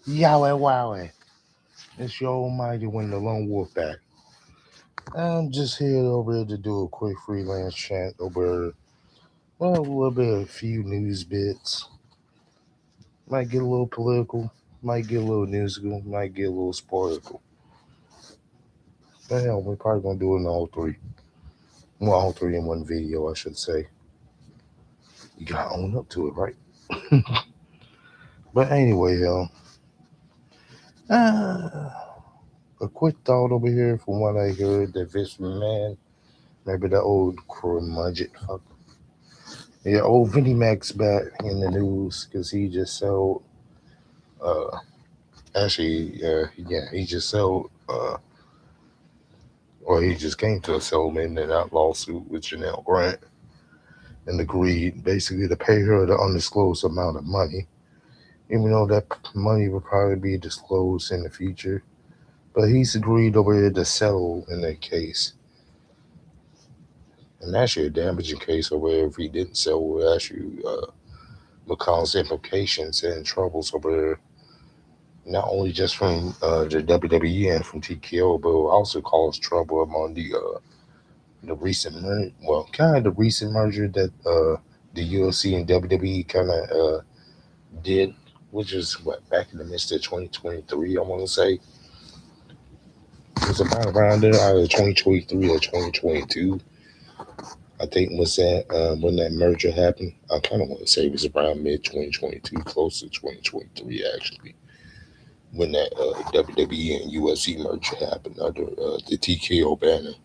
Yowie wowie. It's your almighty when the lone wolf back. I'm just here over to do a quick freelance chat over, well, a little bit, a few news bits. Might get a little political, might get a little musical, might get a little sportical. But hell, we're probably gonna do it in all three. Well, all three in one video, I should say. You gotta own up to it, right? But anyway, y'all. Uh, a quick thought over here from what I heard that Vince McMahon, maybe the old curmudgeon fuck. Yeah, old Vinnie Mac's back in the news because he just sold. Uh, he just sold. Or he just came to a settlement in that lawsuit with Janelle Grant and agreed basically to pay her the undisclosed amount of money, even though that money will probably be disclosed in the future. But he's agreed over here to settle in that case. And actually, a damaging case over here, if he didn't settle, would actually cause implications and troubles over there, not only just from the WWE and from TKO, but will also cause trouble among the recent kind of the recent merger that the UFC and WWE kind of did, which is what back in the midst of 2023, I want to say. It was about around there, either 2023 or 2022. I think was that when that merger happened. I kind of want to say it was around mid 2022, close to 2023 actually, when that WWE and UFC merger happened under the TKO banner.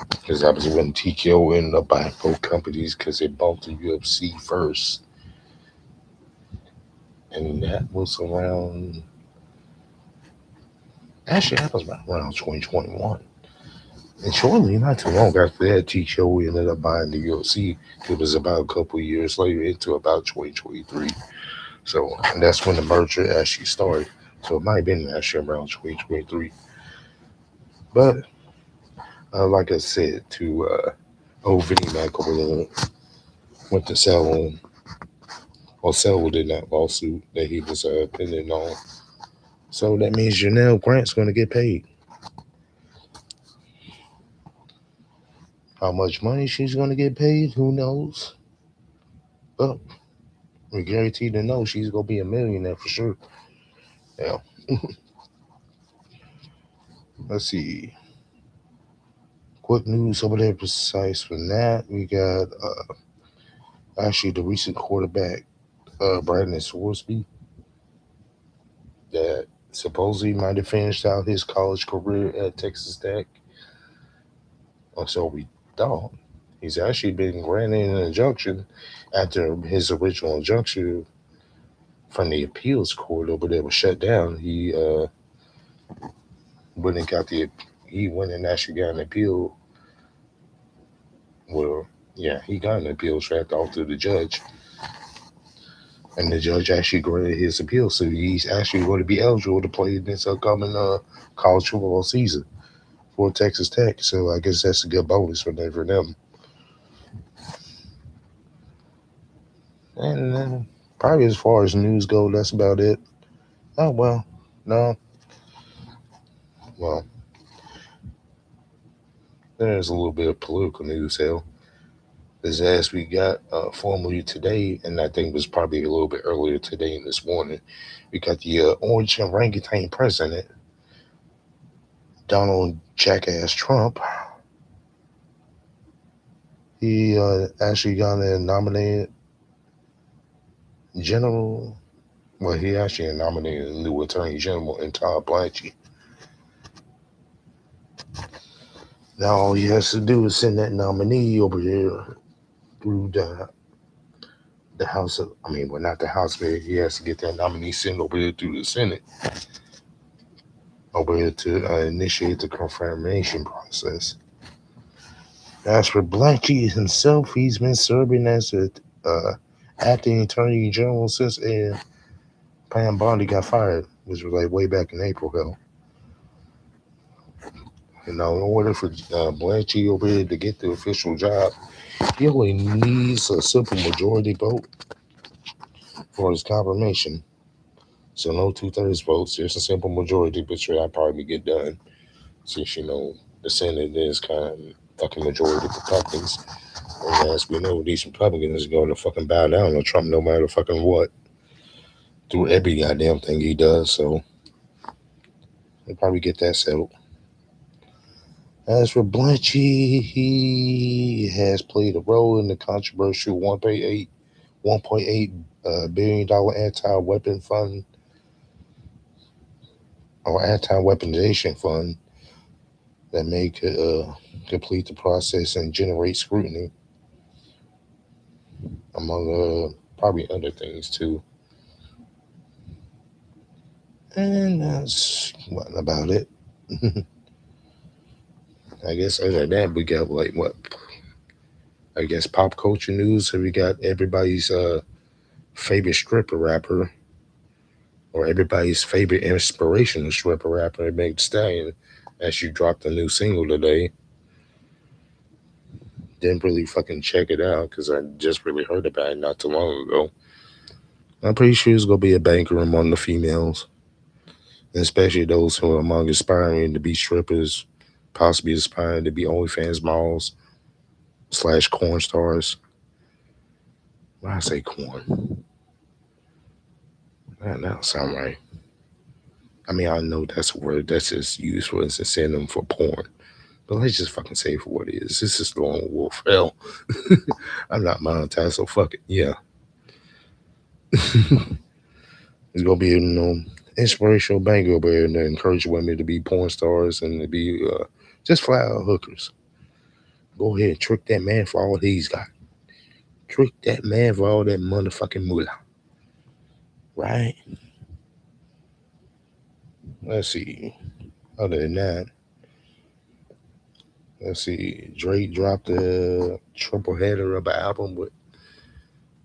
Because that was when TKO ended up buying both companies because they bought the UFC first, and that was around. Actually, that was around 2021. And shortly, not too long after that, TKO ended up buying the UFC. It was about a couple of years later, into about 2023. So, and that's when the merger actually started. So it might have been actually around 2023. But like I said, to old Vinnie Mac over there went to settle or settled in that lawsuit that he was pending on. So that means Janelle Grant's going to get paid. How much money she's going to get paid, who knows? But we're guaranteed to know she's going to be a millionaire for sure. Yeah. Let's see. Quick news over there, precise for that. We got actually the recent quarterback, Brandon Swarsby, that supposedly might have finished out his college career at Texas Tech. Or so we thought. He's actually been granted an injunction after his original injunction from the appeals court over there was shut down. He went and got the he went and actually got an appeal. Well, yeah, he got an appeal tracked off to the judge, and the judge actually granted his appeal. So he's actually going to be eligible to play this upcoming college football season for Texas Tech. So I guess that's a good bonus for them. And then probably as far as news go, that's about it. Oh well, no, well, there's a little bit of political news. Hell, this as we got formally today, and I think it was probably a little bit earlier today and this morning. We got the orange orangutan president, Donald Jackass Trump. He actually got a nominated general. Well, he actually nominated a new attorney general in Todd Blanchie. Now all he has to do is send that nominee over there through the House of, I mean, well, not the House, but he has to get that nominee sent over there through the Senate over here to initiate the confirmation process. As for Blanchie himself, he's been serving as a acting attorney general since Pam Bondi got fired, which was like way back in April, hell. You know, in order for Blanchie over here to get the official job, he only needs a simple majority vote for his confirmation. So no 2/3 votes, just a simple majority, which I'll probably get done since the Senate is kind of fucking majority Republicans. And as we know, these Republicans are going to fucking bow down on Trump no matter fucking what through every goddamn thing he does. So we'll probably get that settled. As for Blanchie, he has played a role in the controversial 1.8 billion dollar anti-weapon fund or anti-weaponization fund that may complete the process and generate scrutiny, among probably other things too. And that's what about it. I guess other than that, we got like what I guess pop culture news. So we got everybody's favorite stripper rapper or everybody's favorite inspirational stripper rapper, Meg Stallion, as she dropped a new single today. Didn't really fucking check it out because I just really heard about it not too long ago. I'm pretty sure it's gonna be a banker among the females, especially those who are among aspiring to be strippers, possibly aspiring to be OnlyFans models slash corn stars. Why I say corn? That don't sound right. I mean, I know that's a word that's just used for as a synonym for porn. But let's just fucking say it for what it is. This is Lone Wolf. Hell, I'm not monetized, so fuck it. Yeah. It's gonna be, inspirational bank over here and encourage women to be porn stars and to be just flat out hookers. Go ahead and trick that man for all he's got. Trick that man for all that motherfucking moolah. Right? Let's see. Other than that, let's see. Drake dropped a triple header of an album with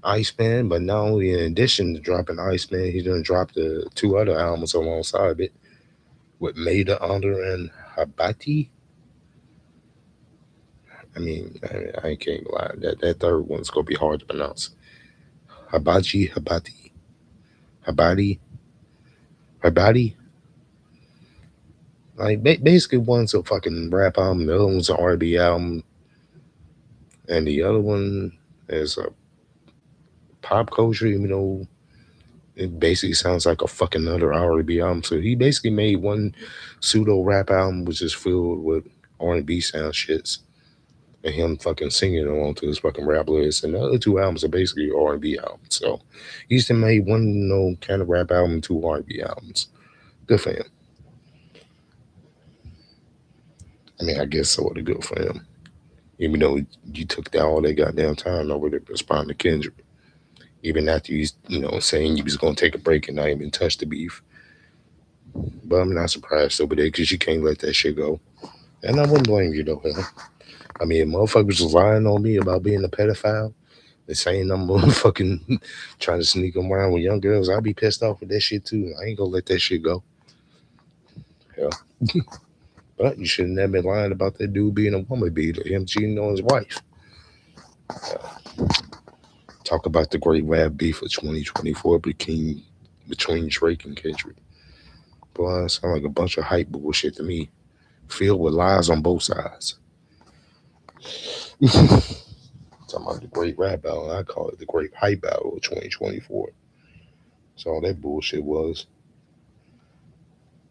Iceman, but not only in addition to dropping Iceman, he done dropped the two other albums alongside it with Maida Under and Habati. I mean, I can't lie. That third one's gonna be hard to pronounce. Habati, Habati, Habati. Like basically, one's a fucking rap album, the other one's an R&B album, and the other one is a pop culture. It basically sounds like a fucking other R&B album. So he basically made one pseudo rap album, which is filled with R&B sound shits, and him fucking singing along to his fucking rap lyrics. And the other two albums are basically R&B albums. So he used to make one, kind of rap album, two R&B albums. Good for him. I mean, I guess sort of good for him. Even though you took that all that goddamn time over to respond to Kendrick. Even after you, saying you was gonna take a break and not even touch the beef. But I'm not surprised over there because you can't let that shit go. And I wouldn't blame you though, hell. I mean, motherfuckers was lying on me about being a pedophile. They saying I'm motherfucking trying to sneak them around with young girls. I'll be pissed off with that shit too. I ain't gonna let that shit go. Hell. But you should have never been lying about that dude being a woman beater, him cheating on his wife. Talk about the great rap beef of 2024 between Drake and Kendrick. Boy, it sound like a bunch of hype bullshit to me, filled with lies on both sides. Talking about the great rap battle, I call it the great hype battle of 2024. So all that bullshit was.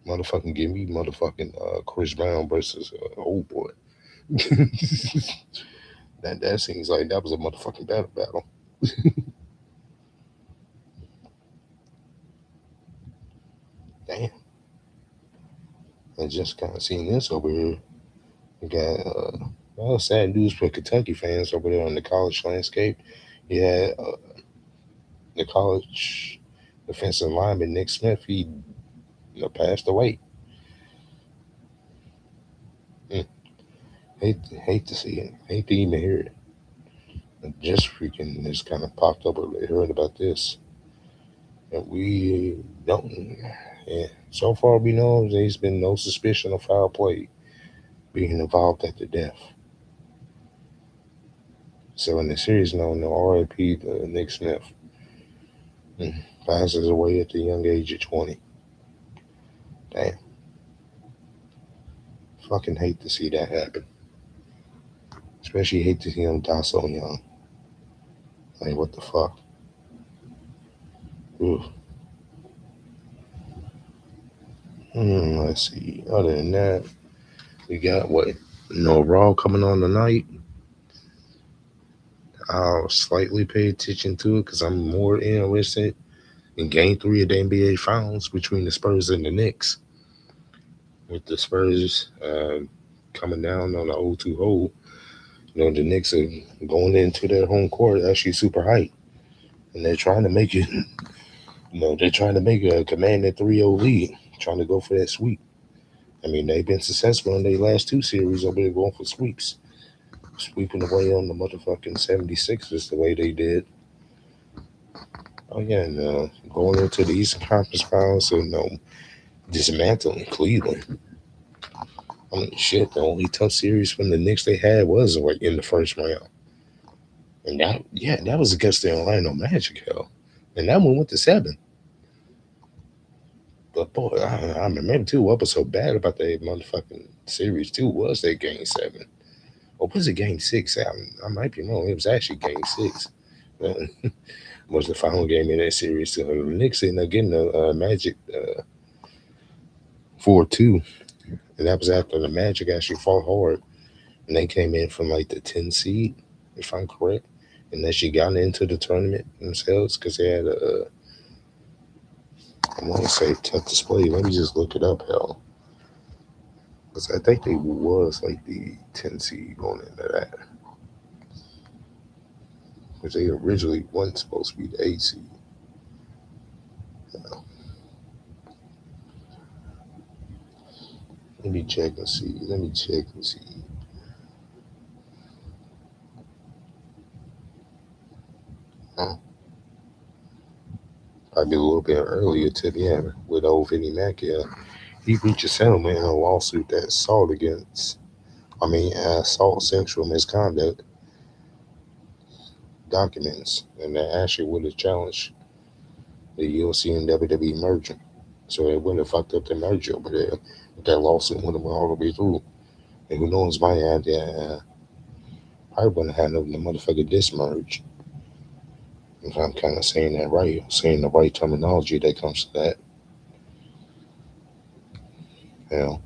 Motherfucking give me motherfucking Chris Brown versus old boy. That seems like that was a motherfucking battle. Damn. I just kind of seen this over here. We got sad news for Kentucky fans over there on the college landscape. Yeah, the college defensive lineman Nick Smith, he passed away. Mm. Hate to see it. Hate to even hear it. I just freaking just kind of popped up and heard about this. And we don't. Yeah. So far, we know there's been no suspicion of foul play being involved at the death. So in the series, no RIP to Nick Smith. Mm. Passes away at the young age of 20. Damn, fucking hate to see that happen. Especially hate to see him die so young. Like, what the fuck? Ooh. Let's see. Other than that, we got what? No Raw coming on tonight. I'll slightly pay attention to it because I'm more interested in Game 3 of the NBA Finals between the Spurs and the Knicks. With the Spurs coming down on the 0-2 hole, the Knicks are going into their home court actually super hype. And they're trying to make it, they're trying to make a commanding 3-0 lead, trying to go for that sweep. I mean, they've been successful in their last two series over there going for sweeps. Sweeping away on the motherfucking 76ers the way they did. Oh, yeah, and going into the Eastern Conference Finals and dismantling Cleveland. I mean, shit, the only tough series from the Knicks they had was like in the first round. And that was against the Orlando Magic, hell. And that one went to seven. But boy, I remember too, what was so bad about that motherfucking series too was that game seven. Or was it game six? I might be wrong. It was actually game six. Was the final game in that series. So the Knicks ended up getting the Magic 4-2. And that was after the Magic actually fought hard. And they came in from like the 10 seed, if I'm correct. And then she got into the tournament themselves because they had I want to say tough display. Let me just look it up, hell. Because I think they was like the 10 seed going into that. Because they originally wasn't supposed to be the 8 seed. Let me check and see. Let me check and see. Huh? Probably a little bit earlier to the end with old Vinnie Mac. Yeah, he reached a settlement in a lawsuit that sought against, assault sexual misconduct documents, and that actually would have challenged the UFC and WWE merger. So it wouldn't have fucked up the merger over there. But that lawsuit would have went all the way through. And who knows, might have I wouldn't have nothing the motherfucker this merge. If I'm kind of saying that right, saying the right terminology that comes to that. Hell,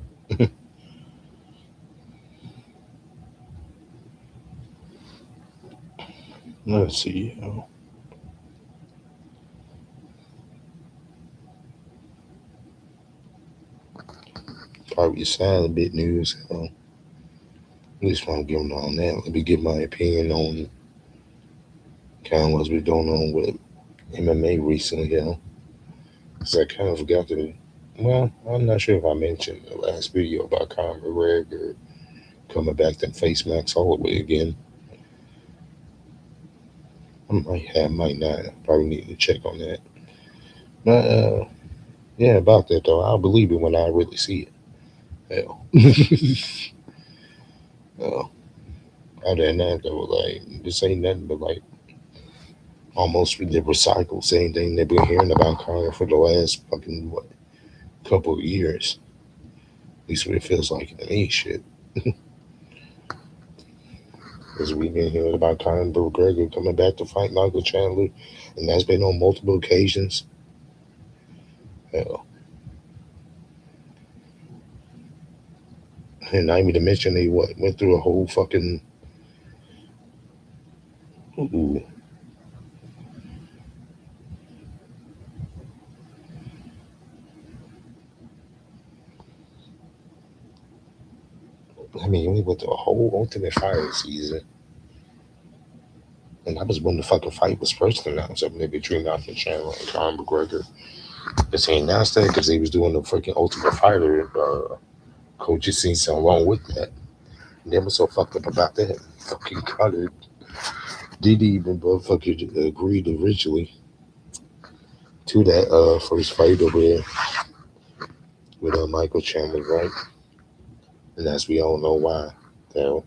let's see. Probably sad a bit news. At least I'm giving on that. Let me give my opinion on kind of what's been going on with MMA recently. Because I kind of forgot to. Well, I'm not sure if I mentioned the last video about Conor McGregor coming back to face Max Holloway again. I might have, might not. Probably need to check on that. But yeah, about that though, I'll believe it when I really see it. Hell, uh, other than that though, like this ain't nothing but like almost the recycled same thing they've been hearing about Conor for the last fucking what couple of years. At least what it feels like to me, shit. Because we've been hearing about Conor McGregor coming back to fight Michael Chandler, and that's been on multiple occasions. Hell, and not even to mention they what went through a whole fucking. Ooh, I mean, we went through a whole Ultimate Fighter season, and that was when the fucking fight was first announced up there between Michael Chandler and Conor McGregor. Because he announced that because he was doing the freaking Ultimate Fighter coaches season along with that. And they were so fucked up about that. Fucking Conor didn't even motherfucking agreed originally to that first fight over there with Michael Chandler, right? And as we all know why. Hell,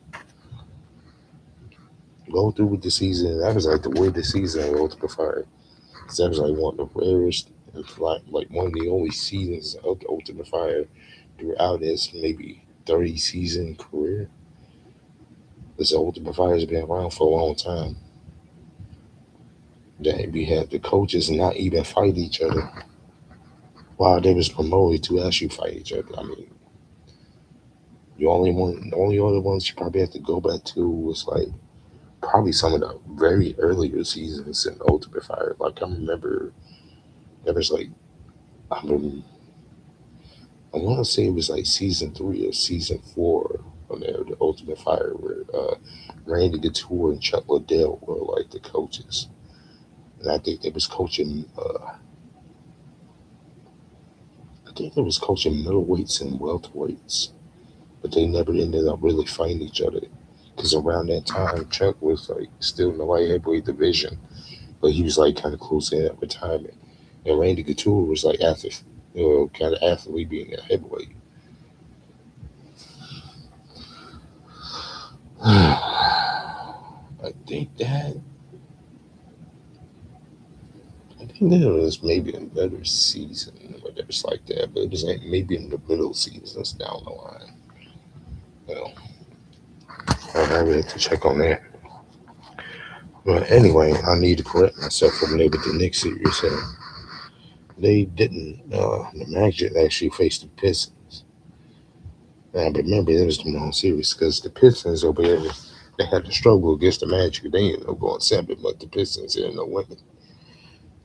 go through with the season. That was like the weirdest season of Ultimate Fighter. 'Cause that was like one of the rarest, like one of the only seasons of the Ultimate Fire throughout its maybe 30 season career. This Ultimate Fire has been around for a long time. That we had the coaches not even fight each other while they was promoted to actually fight each other. I mean, the only other ones you probably have to go back to was like probably some of the very earlier seasons in Ultimate Fire. Like I remember there was like I mean, I want to say it was like season 3 or season 4 on there, the Ultimate Fire, where Randy Couture and Chuck Liddell were like the coaches, and I think they was coaching. I think they was coaching middleweights and welterweights, but they never ended up really fighting each other. Because around that time, Chuck was like still in the light heavyweight division, but he was like kind of close in at retirement. And Randy Couture was like after, kind of athlete being a heavyweight. I think that I think there was maybe another season where it was like that, but it was like maybe in the middle seasons down the line. Well, I really have to check on that. But anyway, I need to correct myself from there with the Knicks series. They didn't. The Magic actually faced the Pistons. Now, but remember, it was the wrong series because the Pistons over there, they had to struggle against the Magic. They ended up going 7, but the Pistons ended up winning.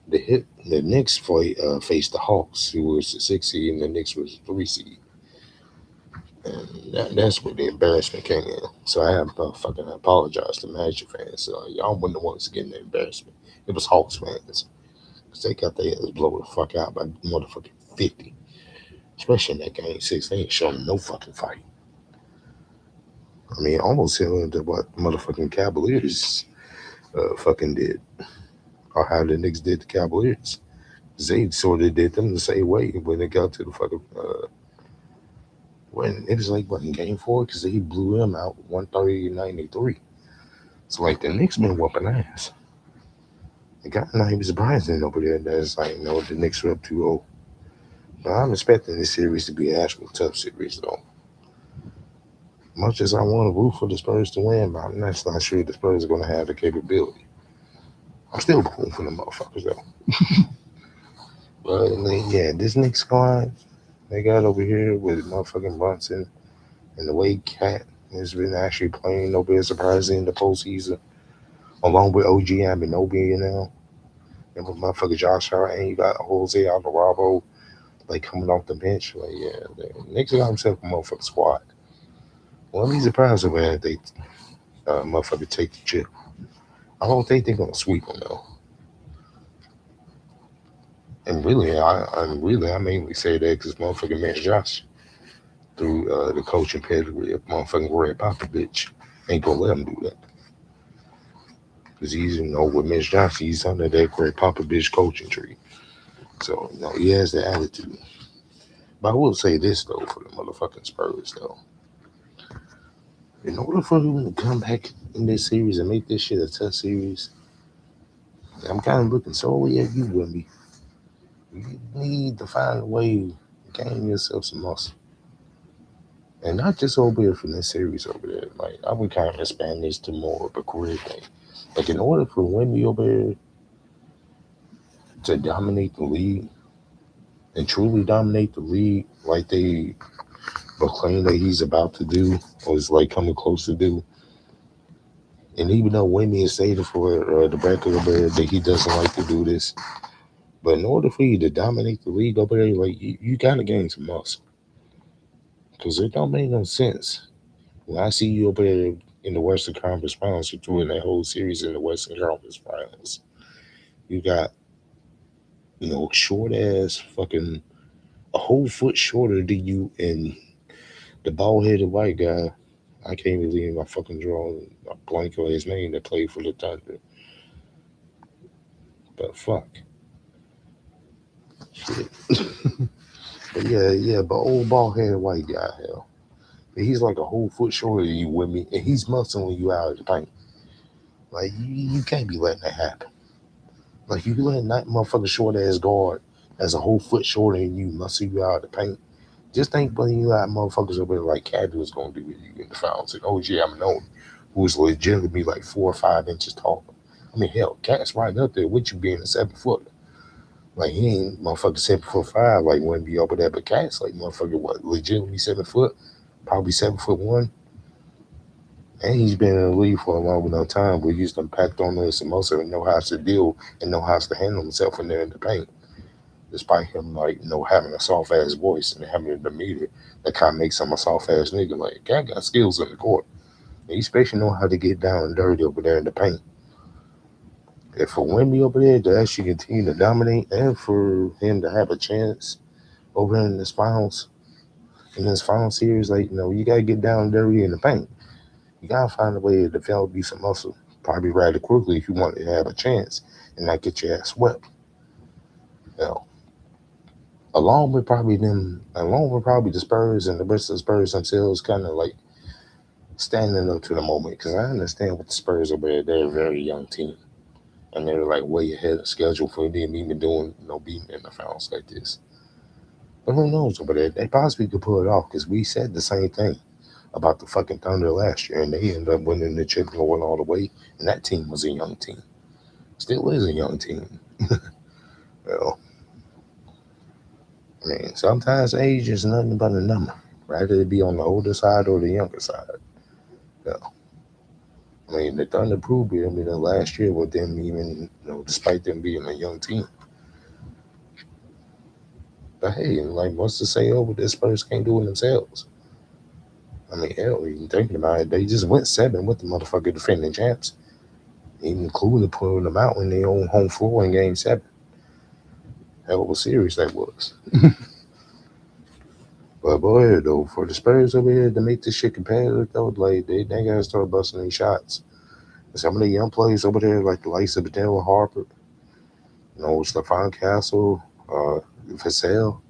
The Knicks faced the Hawks, who was the 6 seed, and the Knicks was the 3 seed. And that's where the embarrassment came in. So I have fucking apologize to Magic fans. So y'all weren't the ones getting the embarrassment. It was Hawks fans. Because they got their ass blow the fuck out by motherfucking 50. Especially in that game 6. They ain't showing no fucking fight. I mean, almost similar to what motherfucking Cavaliers fucking did. Or how the Knicks did the Cavaliers. They sort of did them the same way when they got to the fucking when it was like what in game 4 because he blew them out 130-93. So like the Knicks been whooping ass. It got not even surprising over there. That's like the Knicks were up 2-0. But I'm expecting this series to be an actual tough series though. Much as I want to root for the Spurs to win, but I'm not sure the Spurs are gonna have the capability. I'm still pulling for the motherfuckers though. But yeah, this Knicks squad they got over here with motherfucking Brunson and the way Cat has been actually playing no bit surprising in the postseason, along with OG Aminobi, and with motherfucker Josh Hart, and you got Jose Alvarado like coming off the bench. Like, yeah, the Knicks got himself a motherfucking squad. Well, I'm surprised if they motherfucker take the chip. I don't think they're gonna sweep them though. And really, I mainly say that because motherfucking Mitch Josh through the coaching pedigree of motherfucking Greg Popovich ain't gonna let him do that. Because he's, with Mitch Johnson, he's under that Greg Popovich coaching tree. So, he has the attitude. But I will say this, though, for the motherfucking Spurs, though. In order for them to come back in this series and make this shit a tough series, I'm kind of looking solely at you, Wimby. You need to find a way to gain yourself some muscle. And not just over here from this series over there. Like, I would kind of expand this to more of a career thing. Like, in order for Wimby over here to dominate the league and truly dominate the league like they proclaim that he's about to do or is like coming close to do. And even though Wimby is stated for the record over there that he doesn't like to do this, but in order for you to dominate the league over there, like you gotta gain some muscle. Because it don't make no sense. When I see you over there in the Western Conference Finals, you're doing that whole series in the Western Conference Finals. You got, short ass fucking a whole foot shorter than you and the bald headed white guy. I can't believe my fucking drawing a blank on his name that played for the Thunder. But fuck. Shit. But but old bald headed white guy, hell. He's like a whole foot shorter than you with me, and he's muscling you out of the paint. Like you can't be letting that happen. Like you let that motherfucker short ass guard that's a whole foot shorter than you muscle you out of the paint. Just think when you got motherfuckers over there like Cabby was gonna do with you in the finals. And OG I'm known who was legitimately like 4 or 5 inches tall. I mean hell, Cat's right up there with you being a 7 foot. Like he ain't motherfucker 7'5" like wouldn't be over there, but Cat's like motherfucker what legitimately 7 foot, probably 7'1". And he's been in the league for a long enough time where he's done packed on this and most of it know how to deal and know how to handle himself in there in the paint. Despite him like having a soft ass voice and having a demeanor that kind of makes him a soft ass nigga. Like Cat got skills in the court. And he especially know how to get down and dirty over there in the paint. And for Wemby over there to actually continue to dominate and for him to have a chance over in this final series, like you gotta get down and dirty in the paint. You gotta find a way to develop you some muscle, probably rather quickly if you want to have a chance and not get your ass swept. You know, along with probably the Spurs and the rest of the Spurs themselves, kind of like standing up to the moment. Because I understand with the Spurs over there, they're a very young team and they're like way ahead of schedule for them even doing being in the finals like this. But who knows over there? They possibly could pull it off because we said the same thing about the fucking Thunder last year, and they ended up winning the chip going all the way. And that team was a young team, still is a young team. Well, I mean, sometimes age is nothing but a number, rather it be on the older side or the younger side. Yeah. I mean, the Thunder proved it. I mean, the last year with them, even despite them being a young team. But hey, like, what's to say over the Spurs can't do it themselves? I mean, hell, even thinking about it, they just went 7 with the motherfucker defending champs, even including pulling them out when they own home floor in Game 7. Hell of a series that was. But boy, though, for the Spurs over here to make this shit competitive, though, like they gotta start busting these shots. And some of the young players over there, like the likes of Daniel Harper, Stephon Castle, Vassell,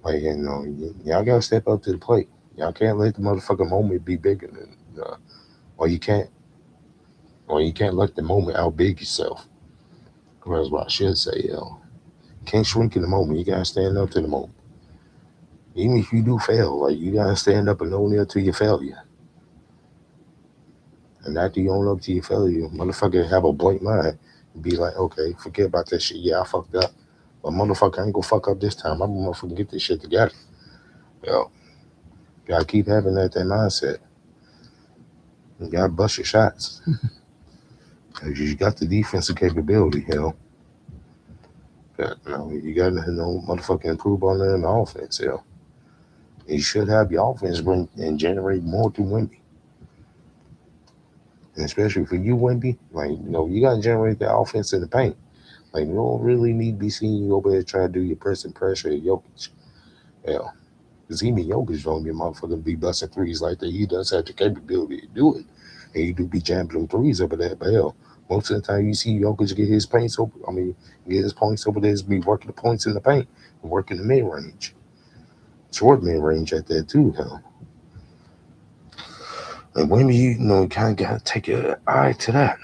like y'all gotta step up to the plate. Y'all can't let the motherfucking moment be bigger than, or you can't, let the moment outbig yourself. That's what I should say, can't shrink in the moment. You gotta stand up to the moment. Even if you do fail, like you gotta stand up and own up to your failure. And after you own up to your failure, motherfucker have a blank mind and be like, okay, forget about that shit. Yeah, I fucked up. But motherfucker, I ain't gonna fuck up this time. I'm gonna motherfucking get this shit together. Yo, gotta keep having that mindset. You gotta bust your shots. Cause you got the defensive capability, But, you gotta motherfucking improve on that in the offense, You should have your offense bring and generate more through Wemby. And especially for you, Wemby, like, you gotta generate that offense in the paint. Like, we don't really need to be seeing you over there trying to do your press and pressure at Jokic. Hell, because even Jokic don't be motherfucking be busting threes like that. He does have the capability to do it. And he do be jamming them threes over there. But hell, most of the time you see Jokic get his points over, get his points over there is be working the points in the paint and working the mid range. Short mid range at that too, hell. And Wemby, kind of got to take an eye to that.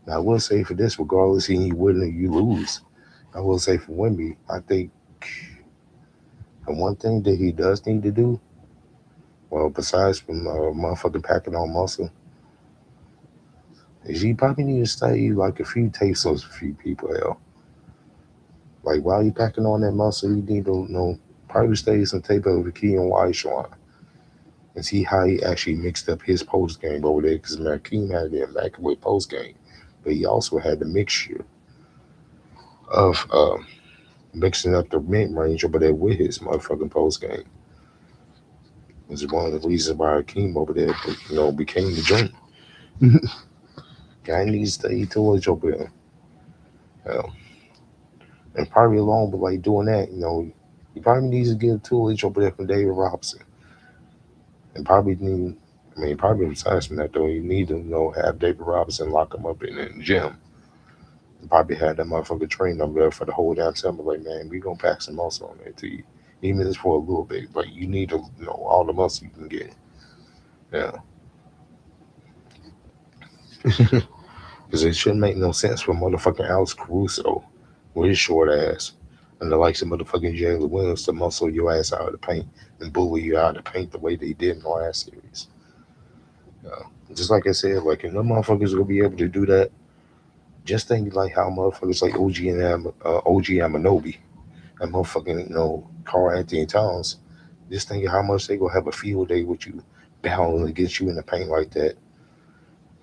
Now, I will say for this, regardless if you win or you lose, I will say for Wemby, I think the one thing that he does need to do, well, besides from motherfucking packing on muscle, is he probably need to study like a few tapes of a few people, Like while you packing on that muscle, you need to probably study some tape of the key and Weishawn and see how he actually mixed up his post game over there. Because Raheem had the immaculate post game, but he also had the mixture of mixing up the mid range over there with his motherfucking post game. This is one of the reasons why Hakeem over there, became the dream. Guy needs to eat towards over there. Hell. And probably along with like doing that, he probably needs to get a toolage over there from David Robinson. And probably need, probably besides from that though, you need to have David Robinson lock him up in the gym. And probably have that motherfucker trained over there for the whole damn summer. Like, man, we gonna pack some muscle on there to you. Even if it's for a little bit, but you need to all the muscle you can get. Yeah. Because it shouldn't make no sense for motherfucking Alex Caruso with his short ass and the likes of motherfucking Jalen Williams to muscle your ass out of the paint and bully you out of the paint the way they did in the last series. Uh, just like I said, like, if no motherfuckers will be able to do that, just think like how motherfuckers like OG Amanobi and motherfucking, Carl Anthony Towns, just think of how much they gonna have a field day with you battling against you in the paint like that.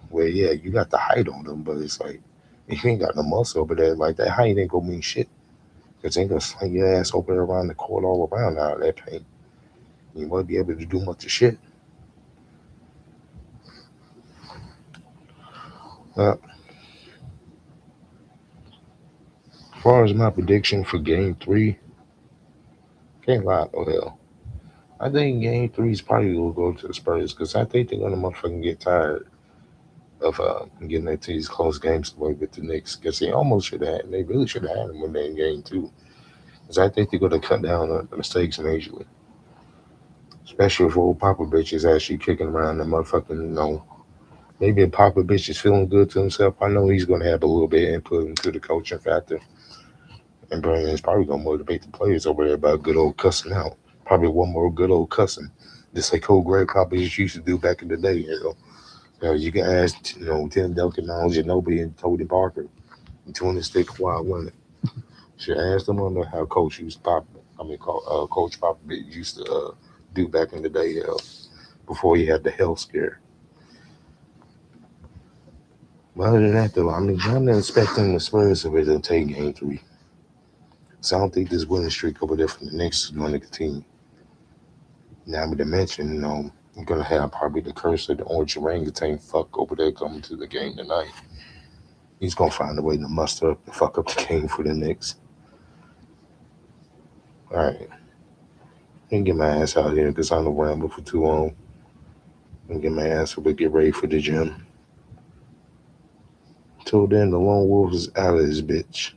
Where, yeah, you got the height on them, but it's like, if you ain't got no muscle over there, like, that height ain't gonna mean shit. Because they ain't gonna sling your ass over there around the court all around out of that paint. You won't be able to do much of shit. Uh, as far as my prediction for game three, can't lie, oh hell. I think game three is probably gonna go to the Spurs because I think they're gonna motherfucking get tired of getting into these close games the way with the Knicks. Because they really should have had them when they in game two. Because I think they're gonna cut down on the mistakes majorly. Especially if old Popovich is actually kicking around the motherfucking, maybe if Popovich is feeling good to himself, I know he's going to have a little bit of input into the coaching factor. And Brandon is probably going to motivate the players over there about good old cussing out. Probably one more good old cussing. Just like old Greg Popovich used to do back in the day. You can ask, Tim Duncan, Ginobili, and Tony Parker. And Tony stay quiet when it. Should ask them on how Coach Popovich used to do back in the day, before he had the health scare. But other than that, though, I mean, I'm not expecting the Spurs to really take game three. So I don't think this winning streak over there from the Knicks is going to continue. Now, with the mention, I'm going to have probably the curse of the orange orangutan fuck over there coming to the game tonight. He's going to find a way to muster up and fuck up the game for the Knicks. All right. And get my ass out here because I'm going to ramble for too long. And get my ass up and get ready for the gym. Till then, the lone wolf is out of this bitch.